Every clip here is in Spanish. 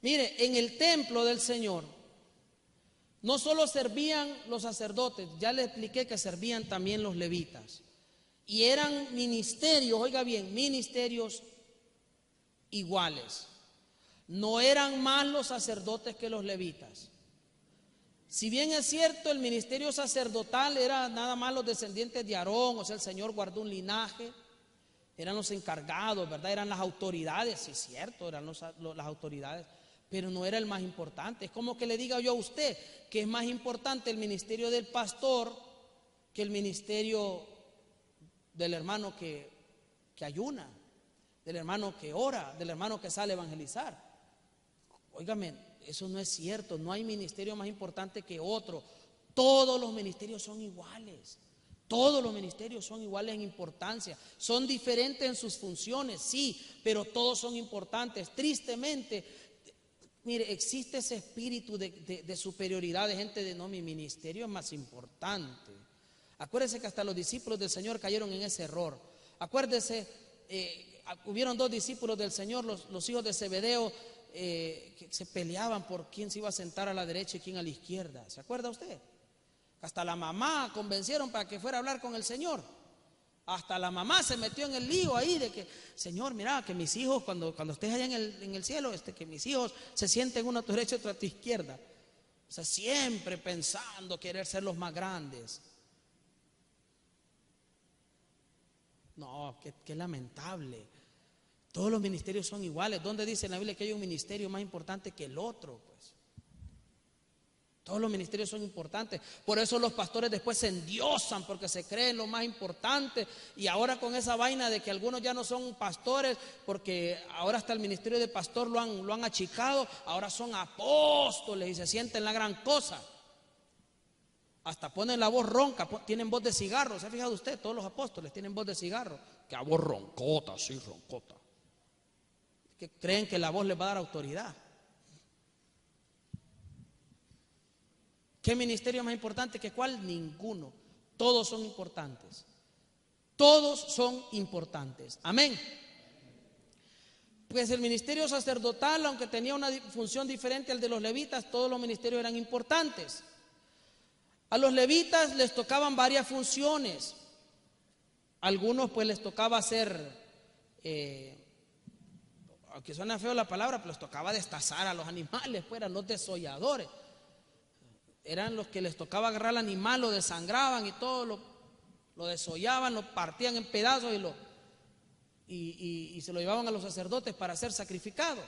Mire, en el templo del Señor no solo servían los sacerdotes, ya les expliqué que servían también los levitas. Y eran ministerios, oiga bien, ministerios iguales. No eran más los sacerdotes que los levitas. Si bien es cierto, el ministerio sacerdotal era nada más los descendientes de Aarón, o sea, el Señor guardó un linaje, eran los encargados, ¿verdad? Eran las autoridades, sí es cierto, eran las autoridades, pero no era el más importante. Es como que le diga yo a usted que es más importante el ministerio del pastor que el ministerio del hermano que ayuna, del hermano que ora, del hermano que sale a evangelizar. Óigame, eso no es cierto, no hay ministerio más importante que otro. Todos los ministerios son iguales. Todos los ministerios son iguales en importancia, son diferentes en sus funciones, sí, pero todos son importantes. Tristemente, mire, existe ese espíritu de superioridad de gente de no, mi ministerio es más importante. Acuérdese que hasta los discípulos del Señor cayeron en ese error. Acuérdese, hubieron dos discípulos del Señor, los hijos de Zebedeo, que se peleaban por quién se iba a sentar a la derecha y quién a la izquierda. ¿Se acuerda usted? Hasta la mamá convencieron para que fuera a hablar con el Señor. Hasta la mamá se metió en el lío ahí de que, Señor, mira, que mis hijos, cuando estés allá en el cielo, que mis hijos se sienten uno a tu derecha y otro a tu izquierda. O sea, siempre pensando querer ser los más grandes. No, qué lamentable. Todos los ministerios son iguales. ¿Dónde dice en la Biblia que hay un ministerio más importante que el otro? Pues todos los ministerios son importantes. Por eso los pastores después se endiosan porque se creen lo más importante. Y ahora con esa vaina de que algunos ya no son pastores, porque ahora hasta el ministerio de pastor lo han achicado, ahora son apóstoles y se sienten la gran cosa. Hasta ponen la voz ronca, tienen voz de cigarro. ¿Se ha fijado usted? Todos los apóstoles tienen voz de cigarro. Que a voz roncota, así roncota. Que creen que la voz les va a dar autoridad. ¿Qué ministerio es más importante que cuál? Ninguno. Todos son importantes. Todos son importantes. Amén. Pues el ministerio sacerdotal, aunque tenía una función diferente al de los levitas, todos los ministerios eran importantes. A los levitas les tocaban varias funciones. Algunos pues les tocaba hacer, aunque suena feo la palabra, pues les tocaba destazar a los animales, pues eran los desolladores. Eran los que les tocaba agarrar al animal, lo desangraban y todo, lo desollaban, lo partían en pedazos y se lo llevaban a los sacerdotes para ser sacrificado.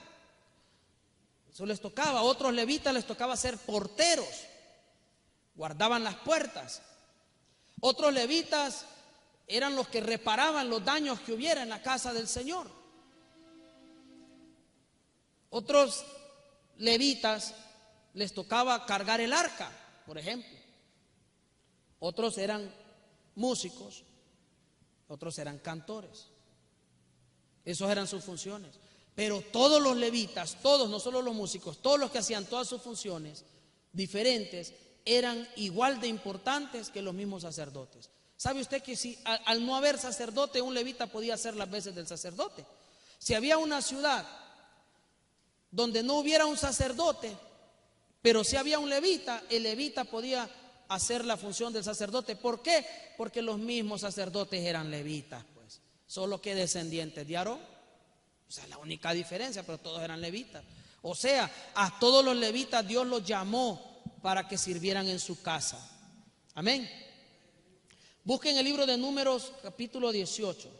Eso les tocaba. A otros levitas les tocaba ser porteros, guardaban las puertas. Otros levitas eran los que reparaban los daños que hubiera en la casa del Señor. Otros levitas les tocaba cargar el arca, por ejemplo. Otros eran músicos, otros eran cantores. Esas eran sus funciones. Pero todos los levitas, todos, no solo los músicos, todos los que hacían todas sus funciones diferentes, eran igual de importantes que los mismos sacerdotes. ¿Sabe usted que si al no haber sacerdote, un levita podía hacer las veces del sacerdote? Si había una ciudad donde no hubiera un sacerdote, pero si había un levita, el levita podía hacer la función del sacerdote. ¿Por qué? Porque los mismos sacerdotes eran levitas, pues, solo que descendientes de Aarón. O sea, la única diferencia, pero todos eran levitas. O sea, a todos los levitas Dios los llamó para que sirvieran en su casa. Amén. Busquen el libro de Números, capítulo 18.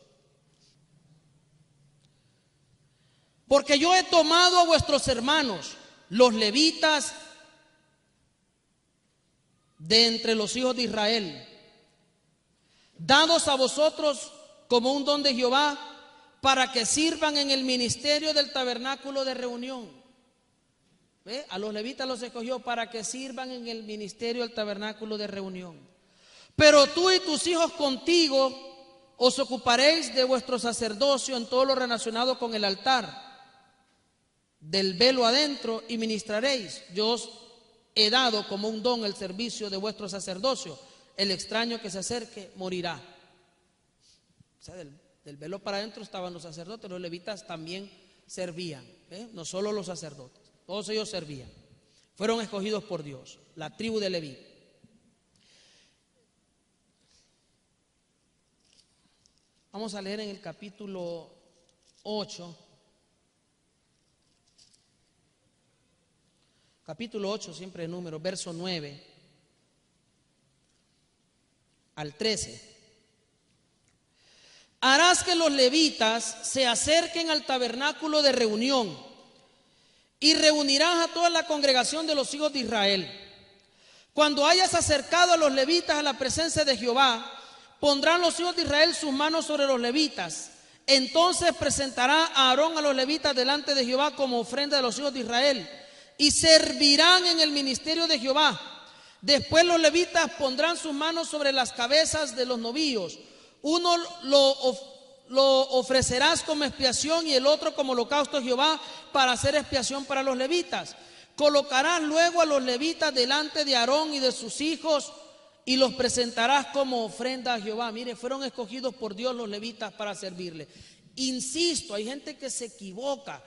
Porque yo he tomado a vuestros hermanos, los levitas, de entre los hijos de Israel, dados a vosotros como un don de Jehová, para que sirvan en el ministerio del tabernáculo de reunión. ¿Ve? A los levitas los escogió para que sirvan en el ministerio del tabernáculo de reunión. Pero tú y tus hijos contigo os ocuparéis de vuestro sacerdocio en todo lo relacionado con el altar, del velo adentro, y ministraréis. Yo os he dado como un don el servicio de vuestro sacerdocio. El extraño que se acerque morirá. O sea, del velo para adentro estaban los sacerdotes, los levitas también servían, no solo los sacerdotes. Todos ellos servían. Fueron escogidos por Dios, la tribu de Leví. Vamos a leer en el capítulo 8. Capítulo 8, siempre el número, verso 9 al 13. Harás que los levitas se acerquen al tabernáculo de reunión y reunirás a toda la congregación de los hijos de Israel. Cuando hayas acercado a los levitas a la presencia de Jehová, pondrán los hijos de Israel sus manos sobre los levitas. Entonces presentará a Aarón a los levitas delante de Jehová como ofrenda de los hijos de Israel, y servirán en el ministerio de Jehová. Después los levitas pondrán sus manos sobre las cabezas de los novillos. Uno lo ofrecerás como expiación y el otro como holocausto a Jehová para hacer expiación para los levitas. Colocarás luego a los levitas delante de Aarón y de sus hijos y los presentarás como ofrenda a Jehová. Mire, fueron escogidos por Dios los levitas para servirle. Insisto, hay gente que se equivoca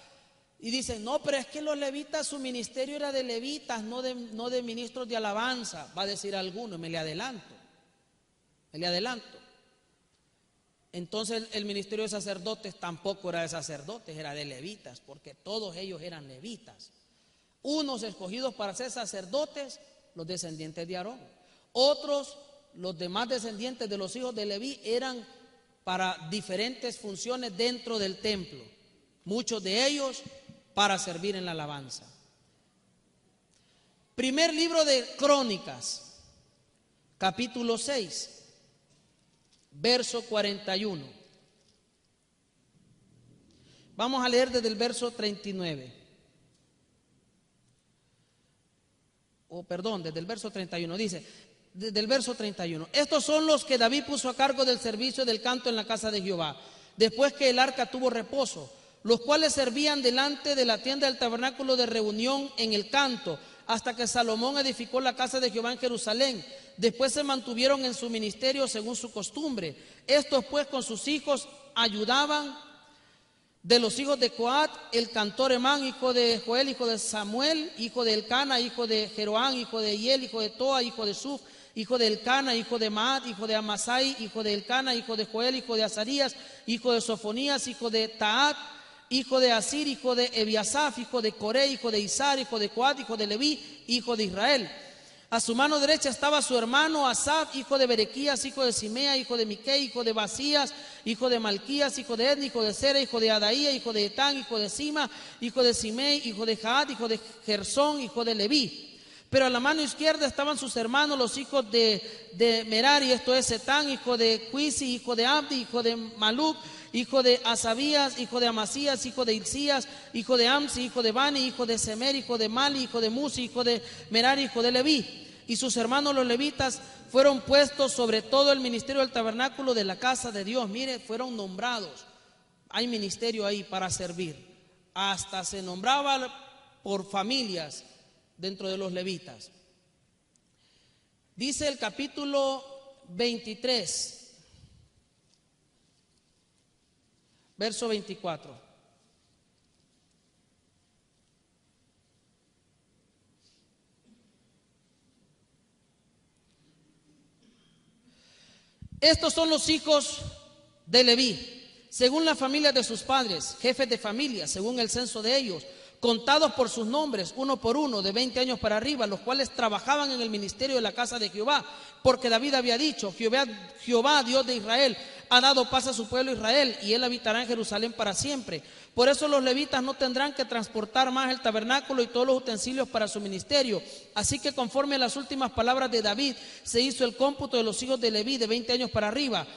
y dicen, no, pero es que los levitas, su ministerio era de levitas, no de ministros de alabanza. Va a decir alguno, me le adelanto. Entonces el ministerio de sacerdotes tampoco era de sacerdotes, era de levitas, porque todos ellos eran levitas. Unos escogidos para ser sacerdotes, los descendientes de Aarón. Otros, los demás descendientes de los hijos de Leví, eran para diferentes funciones dentro del templo. Muchos de ellos para servir en la alabanza. Primer libro de Crónicas, capítulo 6, verso 41. Vamos a leer desde el verso 39. Desde el verso 31. Dice, desde el verso 31. Estos son los que David puso a cargo del servicio del canto en la casa de Jehová, después que el arca tuvo reposo, los cuales servían delante de la tienda del tabernáculo de reunión en el canto, hasta que Salomón edificó la casa de Jehová en Jerusalén. Después se mantuvieron en su ministerio según su costumbre. Estos pues con sus hijos ayudaban. De los hijos de Coat, el cantor Emán, hijo de Joel, hijo de Samuel, hijo de Elcana, hijo de Jeroán, hijo de Hiel, hijo de Toa, hijo de Suf, hijo de Elcana, hijo de Maat, hijo de Amasai, hijo de Elcana, hijo de Joel, hijo de Azarías, hijo de Sofonías, hijo de Taat, hijo de Asir, hijo de Ebiasaf, hijo de Coré, hijo de Isar, hijo de Coat, hijo de Leví, hijo de Israel. A su mano derecha estaba su hermano Asaf, hijo de Berequías, hijo de Simea, hijo de Miquei, hijo de Basías, hijo de Malquías, hijo de Edni, hijo de Sera, hijo de Adaía, hijo de Etán, hijo de Sima, hijo de Simei, hijo de Jaat, hijo de Gersón, hijo de Leví. Pero a la mano izquierda estaban sus hermanos, los hijos de Merari, esto es Etán, hijo de Cuisi, hijo de Abdi, hijo de Maluc, hijo de Asabías, hijo de Amasías, hijo de Hilcías, hijo de Amsi, hijo de Bani, hijo de Semer, hijo de Mali, hijo de Musi, hijo de Merari, hijo de Leví. Y sus hermanos los levitas fueron puestos sobre todo el ministerio del tabernáculo de la casa de Dios. Mire, fueron nombrados. Hay ministerio ahí para servir. Hasta se nombraba por familias dentro de los levitas. Dice el capítulo 23, verso 24. Estos son los hijos de Leví, según la familia de sus padres, jefes de familia, según el censo de ellos, contados por sus nombres, uno por uno, de 20 años para arriba, los cuales trabajaban en el ministerio de la casa de Jehová, porque David había dicho, Jehová, Dios de Israel, ha dado paz a su pueblo Israel, y él habitará en Jerusalén para siempre. Por eso los levitas no tendrán que transportar más el tabernáculo y todos los utensilios para su ministerio. Así que conforme a las últimas palabras de David, se hizo el cómputo de los hijos de Leví de 20 años para arriba.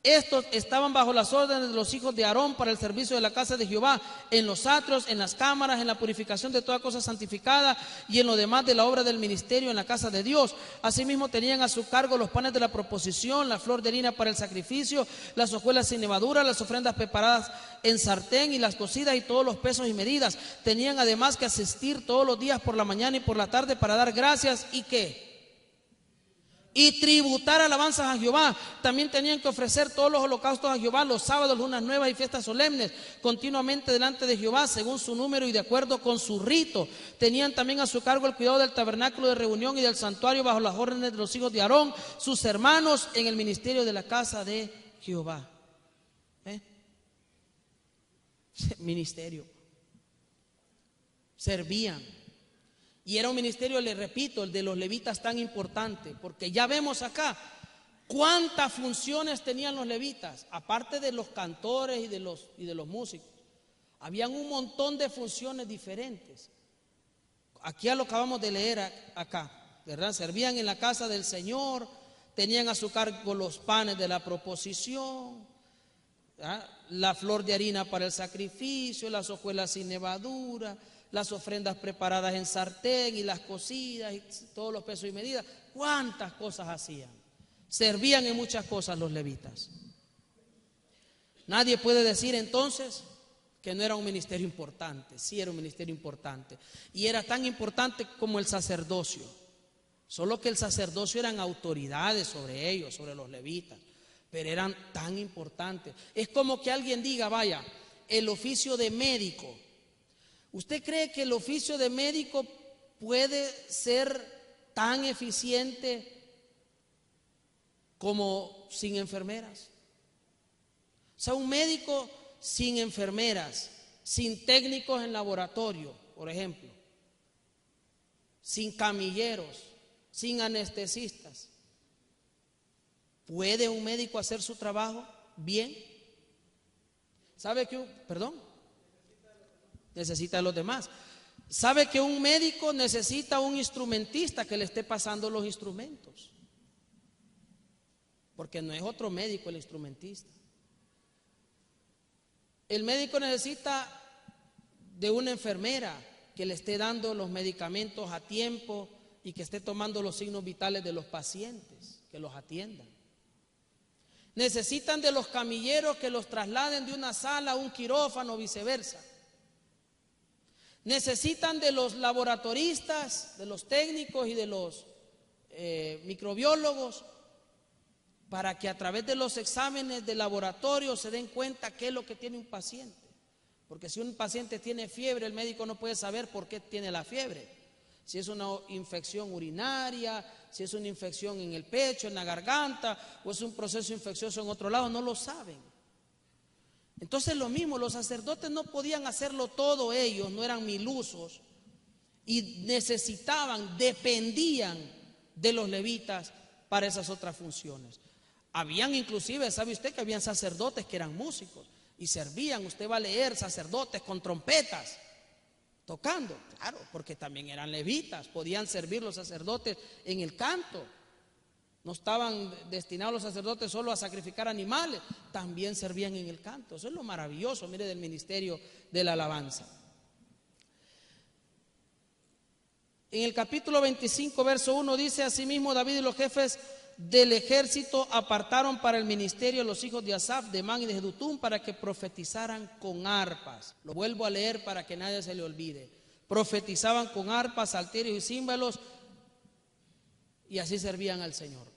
Estos estaban bajo las órdenes de los hijos de Aarón para el servicio de la casa de Jehová, en los atrios, en las cámaras, en la purificación de toda cosa santificada y en lo demás de la obra del ministerio en la casa de Dios. Asimismo tenían a su cargo los panes de la proposición, la flor de harina para el sacrificio, las hojuelas sin levadura, las ofrendas preparadas en sartén y las cocidas y todos los pesos y medidas. Tenían además que asistir todos los días por la mañana y por la tarde para dar gracias y ¿qué? y tributar alabanzas a Jehová. También tenían que ofrecer todos los holocaustos a Jehová, los sábados, lunas nuevas y fiestas solemnes, continuamente delante de Jehová, según su número y de acuerdo con su rito. Tenían también a su cargo el cuidado del tabernáculo de reunión y del santuario bajo las órdenes de los hijos de Aarón, sus hermanos, en el ministerio de la casa de Jehová. Ministerio. Servían. Y era un ministerio, le repito, el de los levitas, tan importante, porque ya vemos acá cuántas funciones tenían los levitas, aparte de los cantores y de los músicos. Habían un montón de funciones diferentes. Aquí ya lo acabamos de leer acá, ¿verdad? Servían en la casa del Señor, tenían a su cargo los panes de la proposición, ¿verdad? La flor de harina para el sacrificio, las hojuelas sin levadura, las ofrendas preparadas en sartén y las cocidas y todos los pesos y medidas. ¿Cuántas cosas hacían? Servían en muchas cosas los levitas. Nadie puede decir entonces que no era un ministerio importante. Sí era un ministerio importante. Y era tan importante como el sacerdocio. Solo que el sacerdocio eran autoridades sobre ellos, sobre los levitas. Pero eran tan importantes. Es como que alguien diga, vaya, el oficio de médico. ¿Usted cree que el oficio de médico puede ser tan eficiente como sin enfermeras? O sea, un médico sin enfermeras, sin técnicos en laboratorio, por ejemplo, sin camilleros, sin anestesistas, ¿puede un médico hacer su trabajo bien? ¿Sabe que necesita de los demás? ¿Sabe que un médico necesita un instrumentista que le esté pasando los instrumentos? Porque no es otro médico el instrumentista. El médico necesita de una enfermera que le esté dando los medicamentos a tiempo y que esté tomando los signos vitales de los pacientes, que los atiendan. Necesitan de los camilleros que los trasladen de una sala a un quirófano o viceversa. Necesitan de los laboratoristas, de los técnicos y de los microbiólogos para que a través de los exámenes de laboratorio se den cuenta qué es lo que tiene un paciente. Porque si un paciente tiene fiebre, el médico no puede saber por qué tiene la fiebre. Si es una infección urinaria, si es una infección en el pecho, en la garganta, o es un proceso infeccioso en otro lado, no lo saben. Entonces lo mismo, los sacerdotes no podían hacerlo todo ellos, no eran milusos y necesitaban, dependían de los levitas para esas otras funciones. Habían inclusive, ¿sabe usted que habían sacerdotes que eran músicos y servían? Usted va a leer sacerdotes con trompetas tocando, claro, porque también eran levitas, podían servir los sacerdotes en el canto. No estaban destinados los sacerdotes solo a sacrificar animales, también servían en el canto. Eso es lo maravilloso, mire, del ministerio de la alabanza. En el capítulo 25, verso 1 dice: asimismo David y los jefes del ejército apartaron para el ministerio a los hijos de Asaf, de Man y de Jedutún, para que profetizaran con arpas. Lo vuelvo a leer para que nadie se le olvide. Profetizaban con arpas, salterios y címbalos, y así servían al Señor.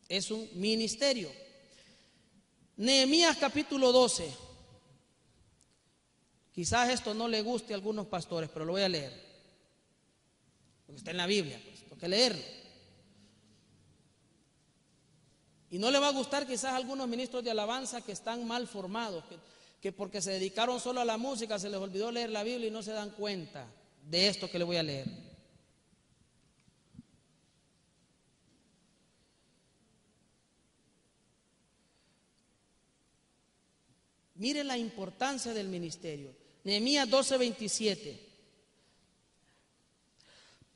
Es un ministerio. Nehemías capítulo 12. Quizás esto no le guste a algunos pastores, pero lo voy a leer, porque está en la Biblia, pues tengo que leerlo. Y no le va a gustar quizás a algunos ministros de alabanza que están mal formados, que porque se dedicaron solo a la música se les olvidó leer la Biblia y no se dan cuenta de esto que le voy a leer. Mire la importancia del ministerio. Nehemías 12:27.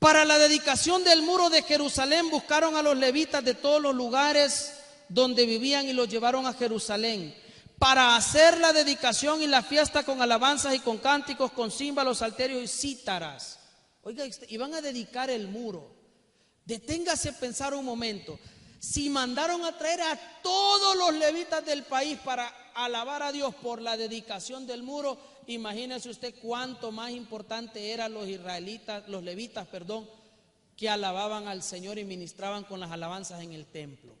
Para la dedicación del muro de Jerusalén buscaron a los levitas de todos los lugares donde vivían y los llevaron a Jerusalén para hacer la dedicación y la fiesta con alabanzas y con cánticos, con címbalos, salterios y cítaras. Oiga, iban a dedicar el muro. Deténgase a pensar un momento. Si mandaron a traer a todos los levitas del país para alabar a Dios por la dedicación del muro, imagínese usted cuánto más importante eran los israelitas, los levitas, que alababan al Señor y ministraban con las alabanzas en el templo.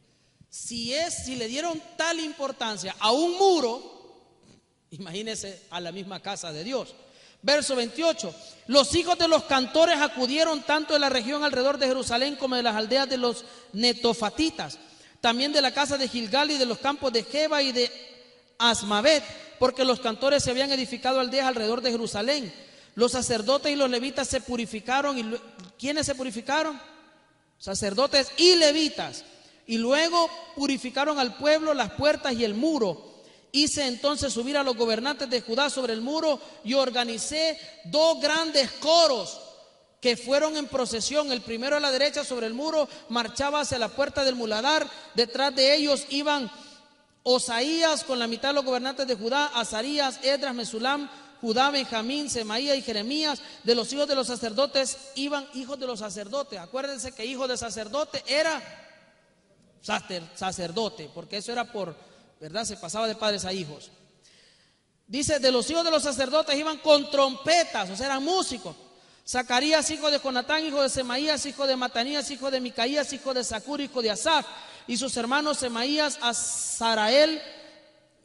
Si le dieron tal importancia a un muro, imagínense a la misma casa de Dios. Verso 28, los hijos de los cantores acudieron tanto de la región alrededor de Jerusalén como de las aldeas de los netofatitas, también de la casa de Gilgal y de los campos de Geba y de Asmavet, porque los cantores se habían edificado aldeas alrededor de Jerusalén. Los sacerdotes y los levitas se purificaron. ¿Quiénes se purificaron? Sacerdotes y levitas. Y luego purificaron al pueblo, las puertas y el muro. Hice entonces subir a los gobernantes de Judá sobre el muro y organicé 2 grandes coros que fueron en procesión. El primero a la derecha sobre el muro marchaba hacia la puerta del muladar. Detrás de ellos iban Osaías con la mitad de los gobernantes de Judá, Azarías, Esdras, Mesulam, Judá, Benjamín, Semaías y Jeremías. De los hijos de los sacerdotes iban hijos de los sacerdotes. Acuérdense que hijo de sacerdote era sacerdote, porque eso era por, ¿verdad? Se pasaba de padres a hijos. Dice, de los hijos de los sacerdotes iban con trompetas, o sea, eran músicos. Zacarías, hijo de Jonatán, hijo de Semaías, hijo de Matanías, hijo de Micaías, hijo de Zacur, hijo de Asaf, y sus hermanos Semaías, Azarael,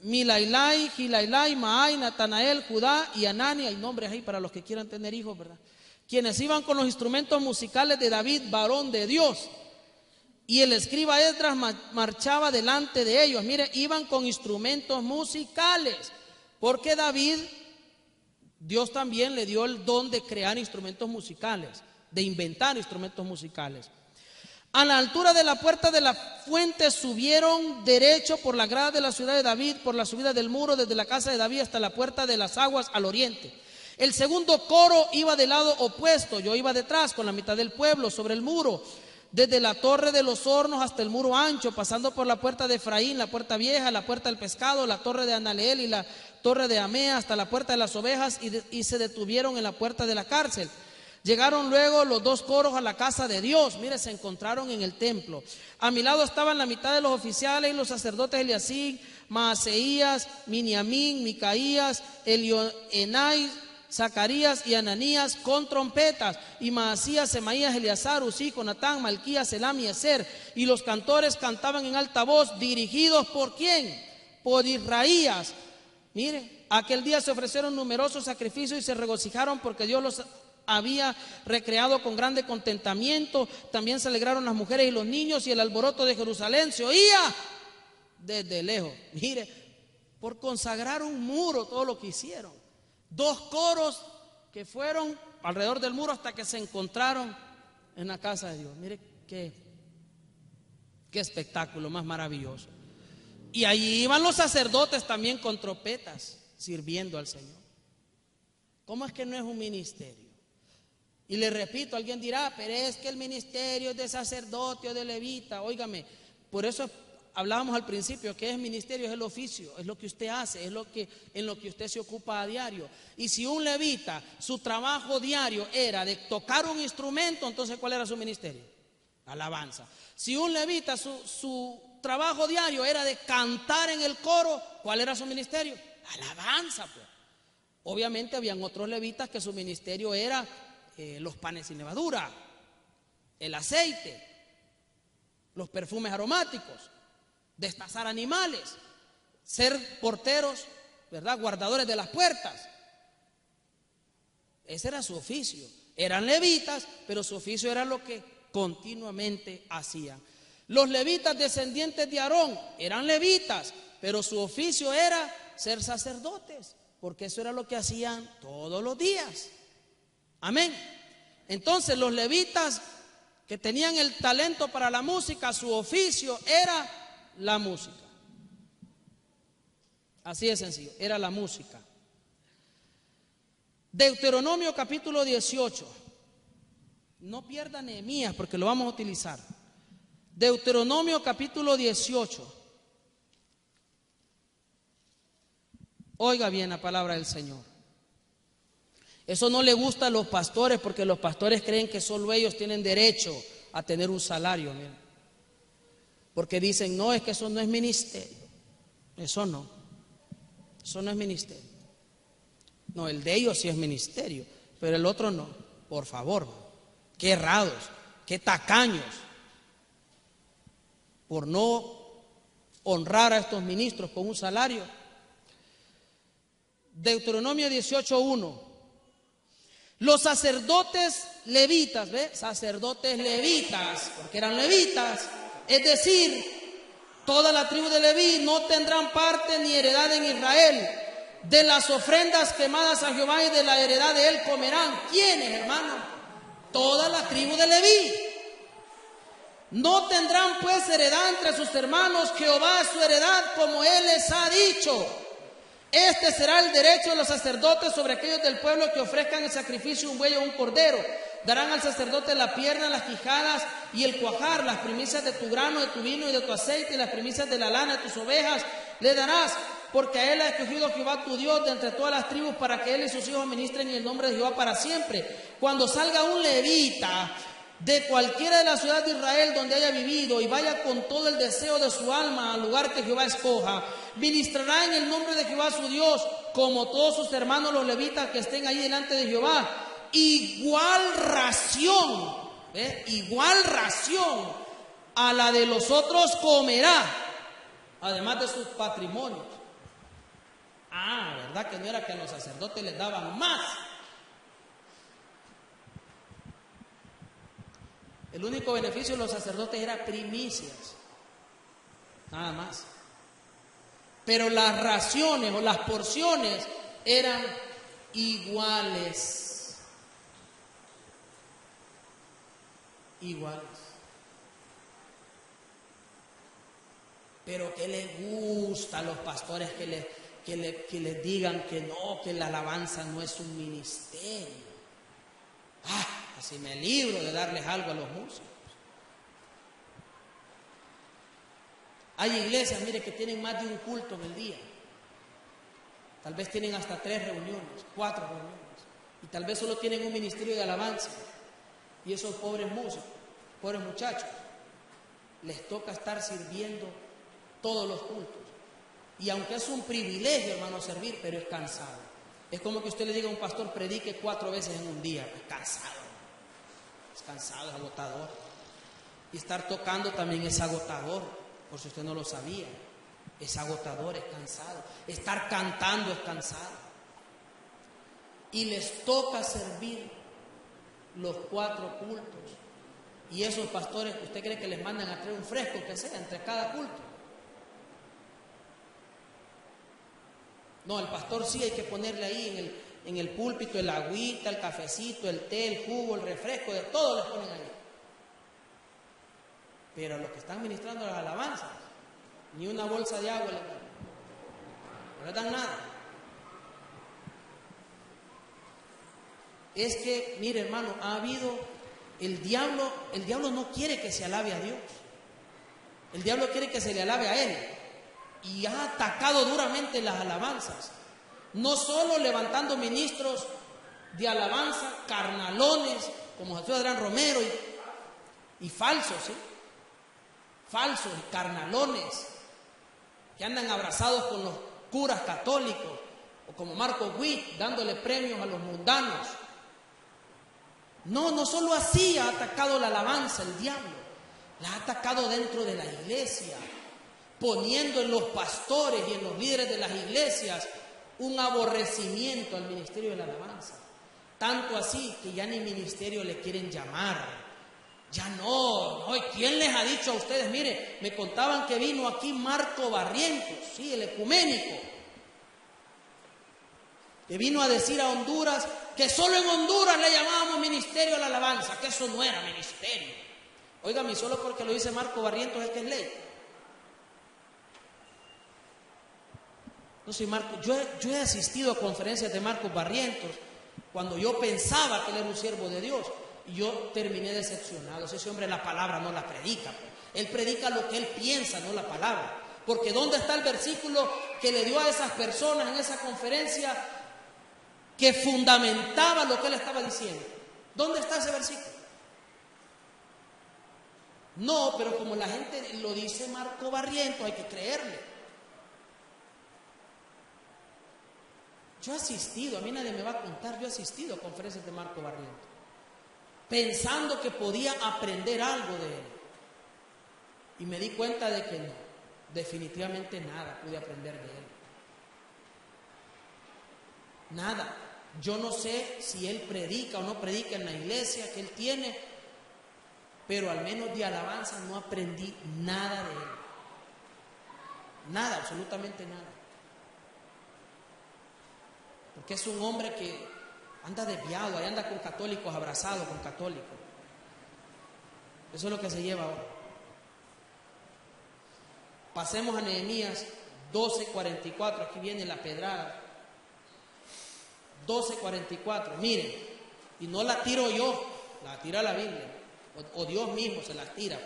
Milailai, Gilailai, Maai, Natanael, Judá y Anani. Hay nombres ahí para los que quieran tener hijos, ¿verdad? Quienes iban con los instrumentos musicales de David, varón de Dios. Y el escriba Esdras marchaba delante de ellos. Mire, iban con instrumentos musicales, porque David, Dios también le dio el don de crear instrumentos musicales, de inventar instrumentos musicales. A la altura de la puerta de la fuente subieron derecho por la grada de la ciudad de David, por la subida del muro desde la casa de David hasta la puerta de las aguas al oriente. El segundo coro iba del lado opuesto, yo iba detrás con la mitad del pueblo sobre el muro, desde la torre de los hornos hasta el muro ancho, pasando por la puerta de Efraín, la puerta vieja, la puerta del pescado, la torre de Analeel y la torre de Amea, hasta la puerta de las ovejas, y se detuvieron en la puerta de la cárcel. Llegaron luego los 2 coros a la casa de Dios. Mire, se encontraron en el templo. A mi lado estaban la mitad de los oficiales y los sacerdotes Eliasib, Maaseías, Miniamín, Micaías, Elioenai, Zacarías y Ananías con trompetas, y Maasías, Semaías, Eleazar, Usí, Jonatán, Malquías, Elam y Ezer. Y los cantores cantaban en alta voz, dirigidos ¿por quién? Por Israías. Mire, aquel día se ofrecieron numerosos sacrificios y se regocijaron porque Dios los había recreado con grande contentamiento. También se alegraron las mujeres y los niños, y el alboroto de Jerusalén se oía desde lejos. Mire, por consagrar un muro, todo lo que hicieron. 2 coros que fueron alrededor del muro hasta que se encontraron en la casa de Dios. Mire qué espectáculo más maravilloso. Y allí iban los sacerdotes también con trompetas, sirviendo al Señor. ¿Cómo es que no es un ministerio? Y le repito, alguien dirá, pero es que el ministerio es de sacerdote o de levita. Óigame, por eso hablábamos al principio, que es ministerio, es el oficio, es lo que usted hace, es en lo que usted se ocupa a diario. Y si un levita, su trabajo diario era de tocar un instrumento, entonces ¿cuál era su ministerio? Alabanza. Si un levita, su trabajo diario era de cantar en el coro, ¿cuál era su ministerio? Alabanza, pues. Obviamente habían otros levitas que su ministerio era los panes sin levadura, el aceite, los perfumes aromáticos, destazar animales, ser porteros, ¿verdad? Guardadores de las puertas. Ese era su oficio. Eran levitas, pero su oficio era lo que continuamente hacían. Los levitas descendientes de Aarón eran levitas, pero su oficio era ser sacerdotes, porque eso era lo que hacían todos los días. Amén. Entonces los levitas que tenían el talento para la música, su oficio era la música. Así de sencillo, era la música. Deuteronomio capítulo 18. No pierda Nehemías porque lo vamos a utilizar. Deuteronomio capítulo 18. Oiga bien la palabra del Señor. Eso no le gusta a los pastores, porque los pastores creen que solo ellos tienen derecho a tener un salario. Miren. Porque dicen, no, es que eso no es ministerio. Eso no es ministerio. No, el de ellos sí es ministerio, pero el otro no. Por favor, qué errados. qué tacaños por no honrar a estos ministros con un salario. Deuteronomio 18:1. Los sacerdotes levitas, ¿ve? Sacerdotes levitas, porque eran levitas, es decir, toda la tribu de Leví no tendrán parte ni heredad en Israel. De las ofrendas quemadas a Jehová y de la heredad de él comerán. ¿Quiénes, hermano? Toda la tribu de Leví. No tendrán pues heredad entre sus hermanos, Jehová es su heredad, como él les ha dicho. Este será el derecho de los sacerdotes sobre aquellos del pueblo que ofrezcan el sacrificio, un buey o un cordero. Darán al sacerdote la pierna, las quijadas y el cuajar, las primicias de tu grano, de tu vino y de tu aceite, y las primicias de la lana de tus ovejas le darás, porque a él ha escogido Jehová tu Dios de entre todas las tribus, para que él y sus hijos ministren en el nombre de Jehová para siempre. Cuando salga un levita de cualquiera de las ciudades de Israel donde haya vivido y vaya con todo el deseo de su alma al lugar que Jehová escoja, ministrará en el nombre de Jehová su Dios, como todos sus hermanos los levitas que estén ahí delante de Jehová. Igual ración, igual ración a la de los otros comerá, además de sus patrimonios. ¿Verdad que no era que a los sacerdotes les daban más? El único beneficio de los sacerdotes era primicias, nada más. Pero las raciones o las porciones eran iguales. Iguales. Pero ¿qué les gusta a los pastores que les digan que no, que la alabanza no es un ministerio? Así me libro de darles algo a los músicos. Hay iglesias, mire, que tienen más de un culto en el día. Tal vez tienen hasta 3 reuniones, 4 reuniones. Y tal vez solo tienen un ministerio de alabanza. Y esos pobres músicos, pobres muchachos, les toca estar sirviendo todos los cultos. Y aunque es un privilegio, hermano, servir, pero es cansado. Es como que usted le diga a un pastor, predique 4 veces en un día. Es cansado. Es cansado, es agotador. Y estar tocando también es agotador, por si usted no lo sabía. Es agotador, es cansado. Estar cantando es cansado. Y les toca servir los 4 cultos. Y esos pastores, ¿usted cree que les mandan a traer un fresco que sea entre cada culto? No, el pastor sí hay que ponerle ahí en el púlpito el agüita, el cafecito, el té, el jugo, el refresco, de todo les ponen ahí. Pero a los que están ministrando las alabanzas, ni una bolsa de agua no les dan nada. Es que, mire, hermano, ha habido el diablo no quiere que se alabe a Dios. El diablo quiere que se le alabe a él. Y ha atacado duramente las alabanzas. No solo levantando ministros de alabanza, carnalones, como Jesús Adrián Romero, y falsos, falsos, carnalones, que andan abrazados con los curas católicos, o como Marco Witt, dándole premios a los mundanos. No solo así ha atacado la alabanza el diablo, la ha atacado dentro de la iglesia, poniendo en los pastores y en los líderes de las iglesias un aborrecimiento al ministerio de la alabanza. Tanto así que ya ni ministerio le quieren llamar. Ya no. ¿Quién les ha dicho a ustedes? Mire, me contaban que vino aquí Marco Barrientos, sí, el ecuménico, que vino a decir a Honduras que solo en Honduras le llamábamos ministerio a la alabanza, que eso no era ministerio. Óigame, solo porque lo dice Marco Barrientos es que es ley. No soy Marco. Yo he asistido a conferencias de Marcos Barrientos cuando yo pensaba que él era un siervo de Dios, y yo terminé decepcionado. Ese hombre la palabra no la predica, pues. Él predica lo que él piensa, no la palabra. Porque ¿dónde está el versículo que le dio a esas personas en esa conferencia que fundamentaba lo que él estaba diciendo? ¿Dónde está ese versículo? No, pero como la gente lo dice Marco Barrientos, hay que creerle. Yo he asistido, a mí nadie me va a contar, yo he asistido a conferencias de Marco Barrientos. pensando que podía aprender algo de él. Y me di cuenta de que no, definitivamente nada pude aprender de él. Nada. Yo no sé si él predica o no predica en la iglesia que él tiene, pero al menos de alabanza no aprendí nada de él. Nada, absolutamente nada. Porque es un hombre que anda desviado, ahí anda con católicos, abrazado con católicos. Eso es lo que se lleva ahora. Pasemos a Nehemías 12:44, aquí viene la pedrada. 12:44, miren, y no la tiro yo, la tira la Biblia, o Dios mismo se las tira.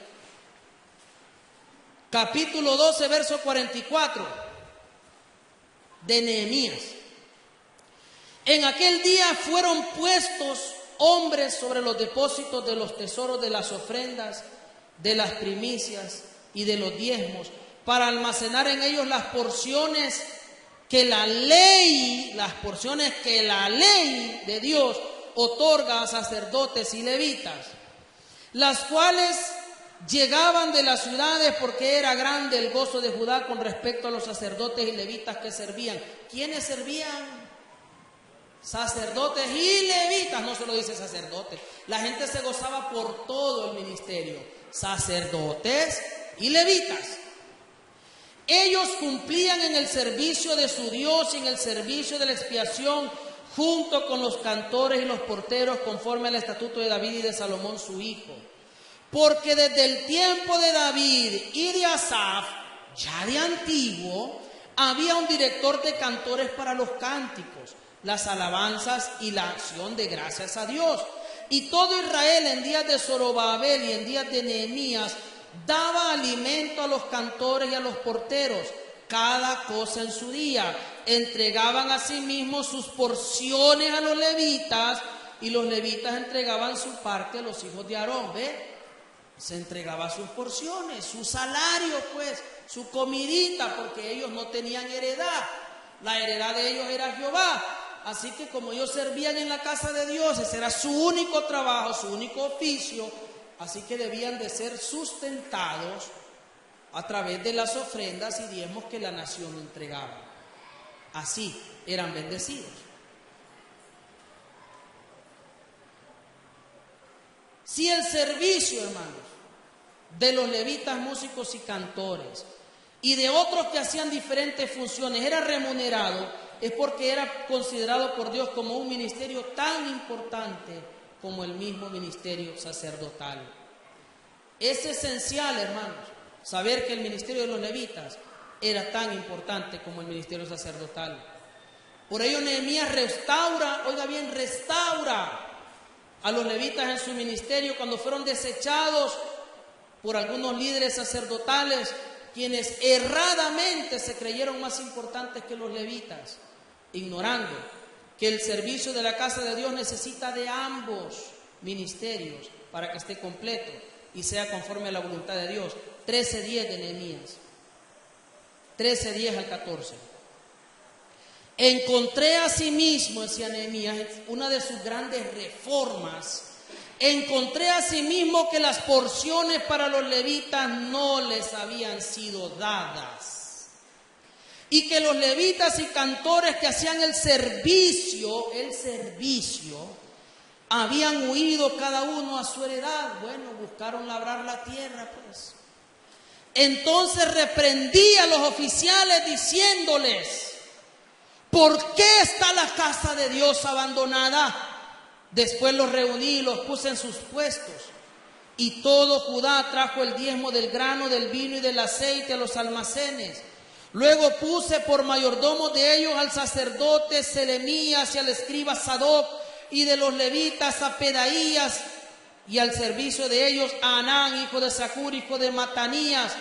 Capítulo 12, verso 44 de Nehemías. En aquel día fueron puestos hombres sobre los depósitos de los tesoros de las ofrendas, de las primicias y de los diezmos, para almacenar en ellos las porciones que la ley de Dios otorga a sacerdotes y levitas, las cuales llegaban de las ciudades, porque era grande el gozo de Judá con respecto a los sacerdotes y levitas que servían. ¿Quiénes servían? Sacerdotes y levitas, no solo dice sacerdotes. La gente se gozaba por todo el ministerio, sacerdotes y levitas. Ellos cumplían en el servicio de su Dios y en el servicio de la expiación, junto con los cantores y los porteros, conforme al estatuto de David y de Salomón su hijo. Porque desde el tiempo de David y de Asaf, ya de antiguo, había un director de cantores para los cánticos, las alabanzas y la acción de gracias a Dios. Y todo Israel en días de Zorobabel y en días de Nehemías daba alimento a los cantores y a los porteros, cada cosa en su día. Entregaban asimismo sus porciones a los levitas, y los levitas entregaban su parte a los hijos de Aarón. ¿Ve? Se entregaba sus porciones, su salario, pues, su comidita, porque ellos no tenían heredad. La heredad de ellos era Jehová. Así que como ellos servían en la casa de Dios, ese era su único trabajo, su único oficio. Así que debían de ser sustentados a través de las ofrendas y diezmos que la nación entregaba. Así eran bendecidos. Si el servicio, hermanos, de los levitas, músicos y cantores y de otros que hacían diferentes funciones era remunerado, es porque era considerado por Dios como un ministerio tan importante como el mismo ministerio sacerdotal. Es esencial, hermanos, saber que el ministerio de los levitas era tan importante como el ministerio sacerdotal. Por ello Nehemías restaura, oiga bien, restaura a los levitas en su ministerio cuando fueron desechados por algunos líderes sacerdotales, quienes erradamente se creyeron más importantes que los levitas, ignorando que el servicio de la casa de Dios necesita de ambos ministerios para que esté completo y sea conforme a la voluntad de Dios. 13:10 de Nehemías, 13:10 al 14. Encontré asimismo, decía Nehemías, una de sus grandes reformas. Encontré asimismo que las porciones para los levitas no les habían sido dadas, y que los levitas y cantores que hacían el servicio, habían huido cada uno a su heredad. Bueno, buscaron labrar la tierra, pues. Entonces reprendí a los oficiales diciéndoles: ¿por qué está la casa de Dios abandonada? Después los reuní y los puse en sus puestos. Y todo Judá trajo el diezmo del grano, del vino y del aceite a los almacenes. Luego puse por mayordomos de ellos al sacerdote Selemías y al escriba Sadoc, y de los levitas a Pedaías, y al servicio de ellos a Anán, hijo de Zacur, hijo de Matanías,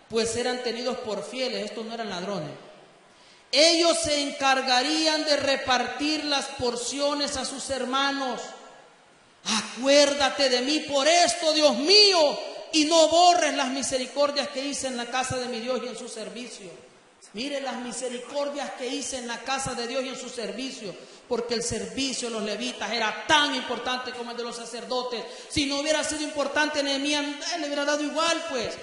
pues eran tenidos por fieles. Estos no eran ladrones. Ellos se encargarían de repartir las porciones a sus hermanos. Acuérdate de mí por esto, Dios mío, y no borres las misericordias que hice en la casa de mi Dios y en su servicio. Mire las misericordias que hice en la casa de Dios y en su servicio, porque el servicio de los levitas era tan importante como el de los sacerdotes. Si no hubiera sido importante, Nehemías le hubiera dado igual, pues.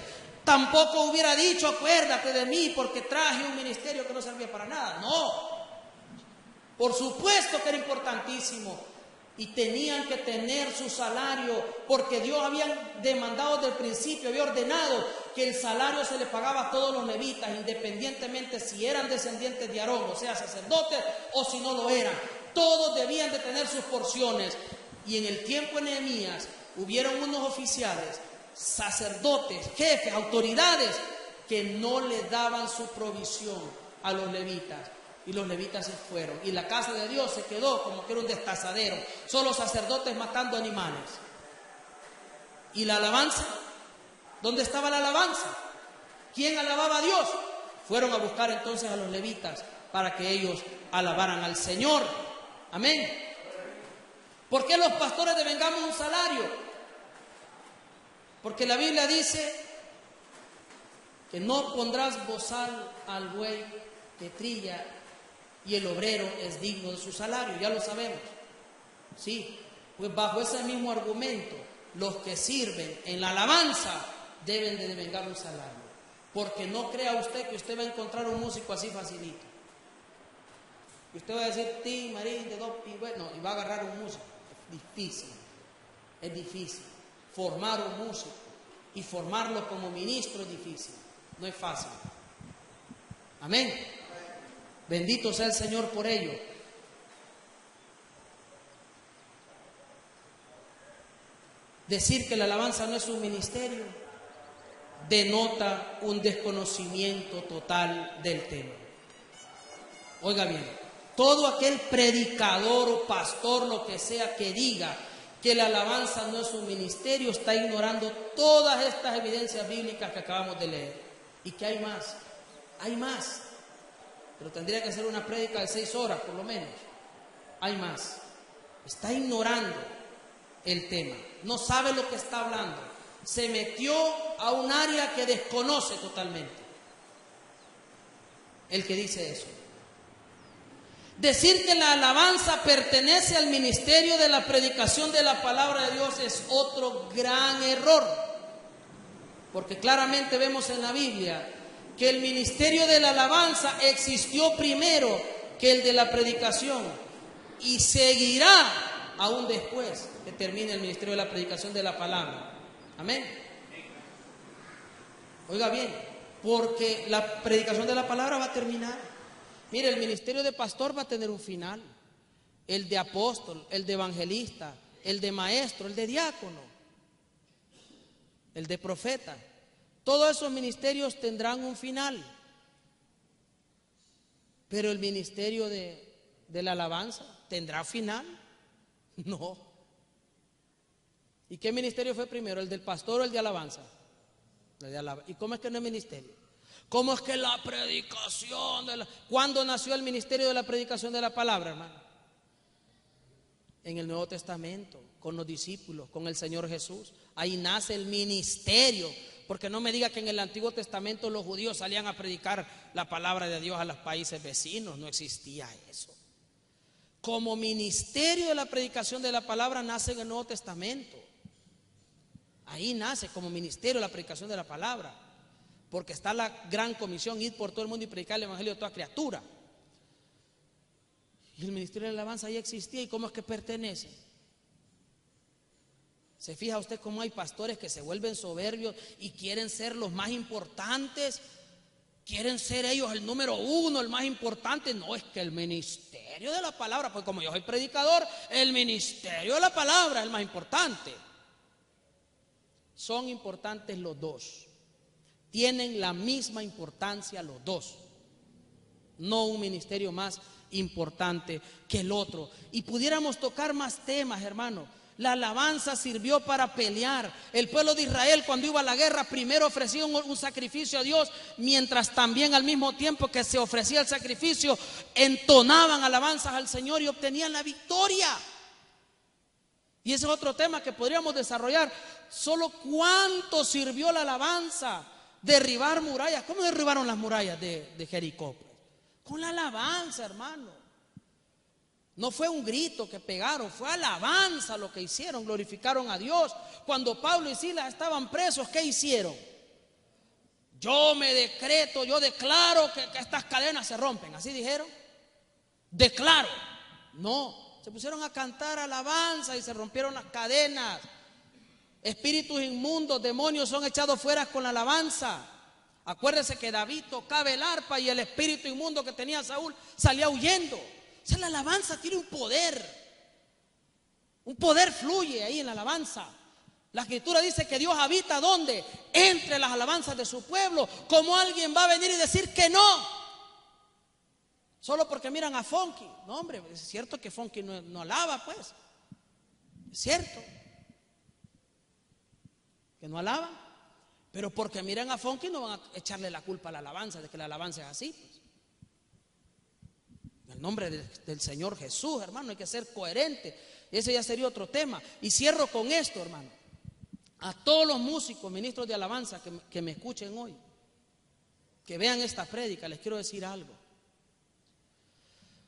Tampoco hubiera dicho, acuérdate de mí porque traje un ministerio que no servía para nada. No, por supuesto que era importantísimo. Y tenían que tener su salario, porque Dios había demandado desde el principio, había ordenado que el salario se le pagaba a todos los levitas, independientemente si eran descendientes de Aarón, o sea, sacerdotes, o si no lo eran. Todos debían de tener sus porciones. Y en el tiempo de Nehemías hubieron unos oficiales, sacerdotes, jefes, autoridades, que no le daban su provisión a los levitas. Y los levitas se fueron. Y la casa de Dios se quedó como que era un destazadero. Solo sacerdotes matando animales. ¿Y la alabanza? ¿Dónde estaba la alabanza? ¿Quién alababa a Dios? Fueron a buscar entonces a los levitas para que ellos alabaran al Señor. Amén. ¿Por qué los pastores devengamos un salario? Porque la Biblia dice que no pondrás bozal al buey que trilla, y el obrero es digno de su salario, ya lo sabemos. Sí, pues bajo ese mismo argumento, los que sirven en la alabanza deben de devengar un salario. Porque no crea usted que usted va a encontrar un músico así facilito. Y usted va a decir, ti, marín, de dos, y bueno, y va a agarrar un músico. Es difícil. Formar un músico y formarlo como ministro es difícil, no es fácil. Amén. Bendito sea el Señor por ello. Decir que la alabanza no es un ministerio denota un desconocimiento total del tema. Oiga bien, todo aquel predicador o pastor, lo que sea, que diga que la alabanza no es un ministerio, está ignorando todas estas evidencias bíblicas que acabamos de leer. Y que hay más, pero tendría que ser una prédica de 6 horas por lo menos. Hay más. Está ignorando el tema, no sabe lo que está hablando, se metió a un área que desconoce totalmente. El que dice eso. Decir que la alabanza pertenece al ministerio de la predicación de la palabra de Dios es otro gran error, porque claramente vemos en la Biblia que el ministerio de la alabanza existió primero que el de la predicación y seguirá aún después que termine el ministerio de la predicación de la palabra. Amén. Oiga bien, porque la predicación de la palabra va a terminar. Mire, el ministerio de pastor va a tener un final, el de apóstol, el de evangelista, el de maestro, el de diácono, el de profeta. Todos esos ministerios tendrán un final. Pero el ministerio de la alabanza tendrá final. No. ¿Y qué ministerio fue primero? ¿El del pastor o el de alabanza? El de alabanza. ¿Y cómo es que no es ministerio? ¿Cómo es que la predicación de la... ¿Cuándo nació el ministerio de la predicación de la palabra, hermano? En el Nuevo Testamento, con los discípulos, con el Señor Jesús. Ahí nace el ministerio. Porque no me diga que en el Antiguo Testamento los judíos salían a predicar la palabra de Dios a los países vecinos. No existía eso. Como ministerio de la predicación de la palabra nace en el Nuevo Testamento. Ahí nace como ministerio de la predicación de la palabra. Porque está la gran comisión, ir por todo el mundo y predicar el evangelio de toda criatura. Y el ministerio de la alabanza ya existía. ¿Y cómo es que pertenece? ¿Se fija usted cómo hay pastores que se vuelven soberbios y quieren ser los más importantes? Quieren ser ellos el número 1, el más importante. No, es que el ministerio de la palabra, pues como yo soy predicador, el ministerio de la palabra es el más importante. Son importantes los dos. Tienen la misma importancia los dos. No un ministerio más importante que el otro. Y pudiéramos tocar más temas, hermano. La alabanza sirvió para pelear. El pueblo de Israel, cuando iba a la guerra, primero ofrecía un sacrificio a Dios, mientras también al mismo tiempo que se ofrecía el sacrificio, entonaban alabanzas al Señor y obtenían la victoria. Y ese es otro tema que podríamos desarrollar. Solo cuánto sirvió la alabanza. Derribar murallas. ¿Cómo derribaron las murallas de Jericó? Con la alabanza, hermano. No fue un grito que pegaron, fue alabanza lo que hicieron, glorificaron a Dios. Cuando Pablo y Silas estaban presos, ¿qué hicieron? Yo declaro que estas cadenas se rompen. ¿Así dijeron? Declaro. No, se pusieron a cantar alabanza y se rompieron las cadenas. Espíritus inmundos, demonios son echados fuera con la alabanza. Acuérdese que David tocaba el arpa y el espíritu inmundo que tenía Saúl salía huyendo. O sea, la alabanza tiene un poder. Un poder fluye ahí en la alabanza. La escritura dice que Dios habita ¿dónde? Entre las alabanzas de su pueblo. ¿Cómo alguien va a venir y decir que no? Solo porque miran a Funky. No, hombre, es cierto que Funky no alaba, pues. Es cierto que no alaba. Pero porque miran a Funky no van a echarle la culpa a la alabanza, de que la alabanza es así, pues. En el nombre del Señor Jesús, hermano, hay que ser coherente. Ese ya sería otro tema. Y cierro con esto, hermano. A todos los músicos, ministros de alabanza que me escuchen hoy, que vean esta prédica, les quiero decir algo.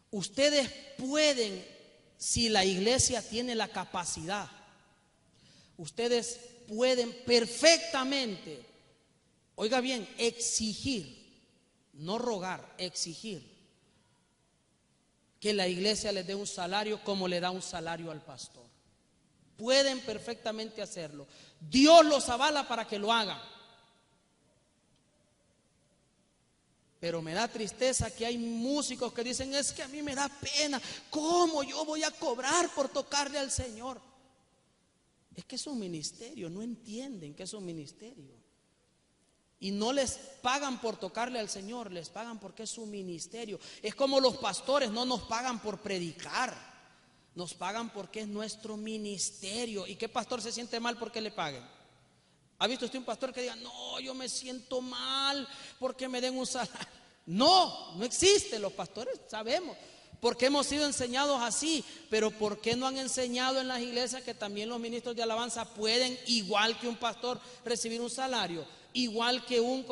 Ustedes pueden, si la iglesia tiene la capacidad, ustedes pueden perfectamente, oiga bien, exigir, no rogar, exigir que la iglesia les dé un salario como le da un salario al pastor. Pueden perfectamente hacerlo. Dios los avala para que lo hagan. Pero me da tristeza que hay músicos que dicen, es que a mí me da pena. ¿Cómo yo voy a cobrar por tocarle al Señor? Es que es un ministerio, no entienden que es un ministerio. Y no les pagan por tocarle al Señor, les pagan porque es un ministerio. Es como los pastores, no nos pagan por predicar, nos pagan porque es nuestro ministerio. ¿Y qué pastor se siente mal porque le paguen? ¿Ha visto usted un pastor que diga, no, yo me siento mal porque me den un salario? No existe, los pastores sabemos, porque hemos sido enseñados así. Pero ¿por qué no han enseñado en las iglesias que también los ministros de alabanza pueden, igual que un pastor, recibir un salario? Igual que un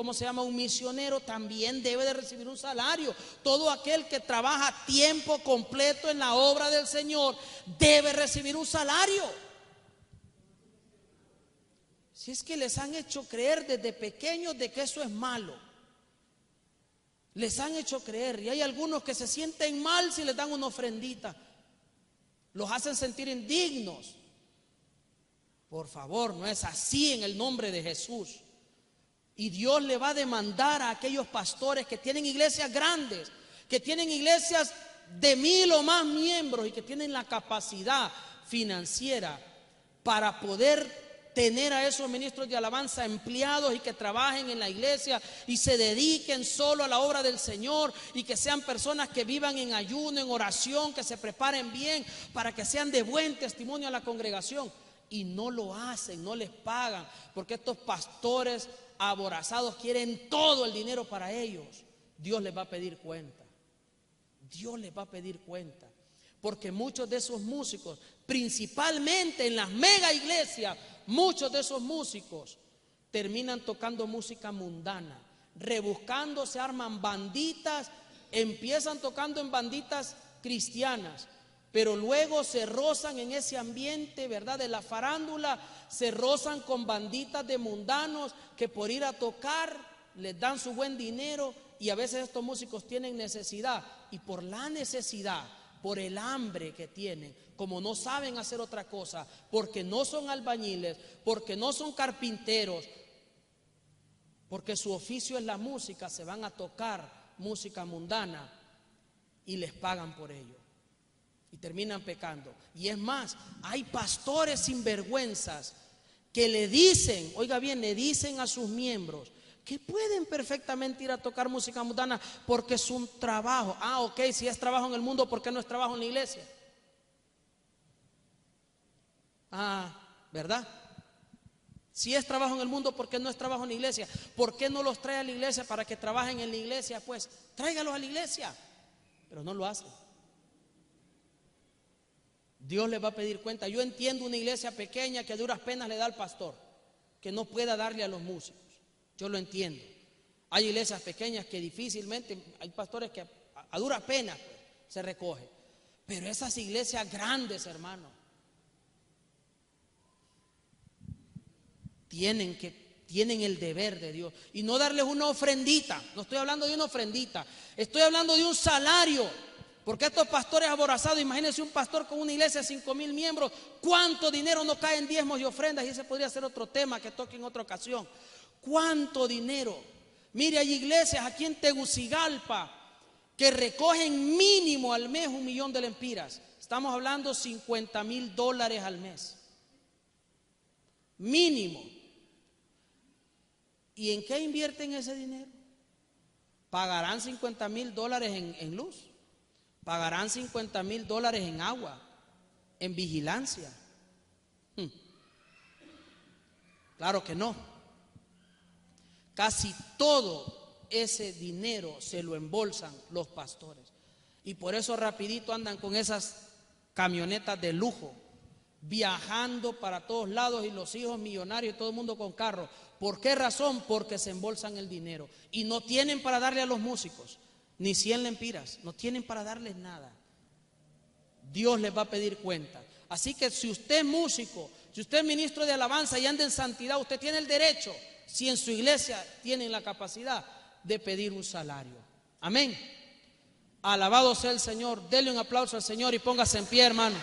misionero también debe de recibir un salario. Todo aquel que trabaja tiempo completo en la obra del Señor debe recibir un salario. Si es que les han hecho creer desde pequeños de que eso es malo, les han hecho creer. Y hay algunos que se sienten mal si les dan una ofrendita, los hacen sentir indignos. Por favor, no es así en el nombre de Jesús. Y Dios le va a demandar a aquellos pastores que tienen iglesias grandes, que tienen iglesias de 1000 o más miembros y que tienen la capacidad financiera para poder tener a esos ministros de alabanza empleados y que trabajen en la iglesia y se dediquen solo a la obra del Señor, y que sean personas que vivan en ayuno, en oración, que se preparen bien para que sean de buen testimonio a la congregación. Y no lo hacen, no les pagan, porque estos pastores aborazados quieren todo el dinero para ellos. Dios les va a pedir cuenta. Dios les va a pedir cuenta. Porque muchos de esos músicos, principalmente en las mega iglesias, muchos de esos músicos terminan tocando música mundana, rebuscando, se arman banditas, empiezan tocando en banditas cristianas, pero luego se rozan en ese ambiente, ¿verdad?, de la farándula, se rozan con banditas de mundanos que por ir a tocar les dan su buen dinero. Y a veces estos músicos tienen necesidad, y por la necesidad, por el hambre que tienen, como no saben hacer otra cosa, porque no son albañiles, porque no son carpinteros, porque su oficio es la música, se van a tocar música mundana y les pagan por ello. Y terminan pecando. Y es más, hay pastores sinvergüenzas que le dicen, oiga bien, le dicen a sus miembros que pueden perfectamente ir a tocar música mundana porque es un trabajo. Ok, si es trabajo en el mundo, ¿por qué no es trabajo en la iglesia? ¿Verdad? Si es trabajo en el mundo, ¿por qué no es trabajo en la iglesia? ¿Por qué no los trae a la iglesia para que trabajen en la iglesia? Pues tráigalos a la iglesia, pero no lo hacen. Dios les va a pedir cuenta. Yo entiendo una iglesia pequeña que a duras penas le da al pastor, que no pueda darle a los músicos. Yo lo entiendo. Hay iglesias pequeñas que difícilmente, hay pastores que a duras penas se recogen. Pero esas iglesias grandes, hermano, tienen el deber de Dios. Y no darles una ofrendita. No estoy hablando de una ofrendita, estoy hablando de un salario. Porque estos pastores aborazados, imagínense un pastor con una iglesia de 5,000 miembros, ¿cuánto dinero no cae en diezmos y ofrendas? Y ese podría ser otro tema que toque en otra ocasión. ¿Cuánto dinero? Mire, hay iglesias aquí en Tegucigalpa que recogen mínimo al mes 1,000,000 de lempiras. Estamos hablando $50,000 al mes. Mínimo. ¿Y en qué invierten ese dinero? Pagarán $50,000 en luz. Pagarán $50,000 en agua, en vigilancia. Claro que no. Casi todo ese dinero se lo embolsan los pastores. Y por eso rapidito andan con esas camionetas de lujo, viajando para todos lados, y los hijos millonarios y todo el mundo con carro. ¿Por qué razón? Porque se embolsan el dinero y no tienen para darle a los músicos ni 100 lempiras, no tienen para darles nada. Dios les va a pedir cuenta. Así que si usted es músico, si usted es ministro de alabanza y anda en santidad, usted tiene el derecho, si en su iglesia tienen la capacidad, de pedir un salario. Amén. Alabado sea el Señor. Dele un aplauso al Señor y póngase en pie, hermano.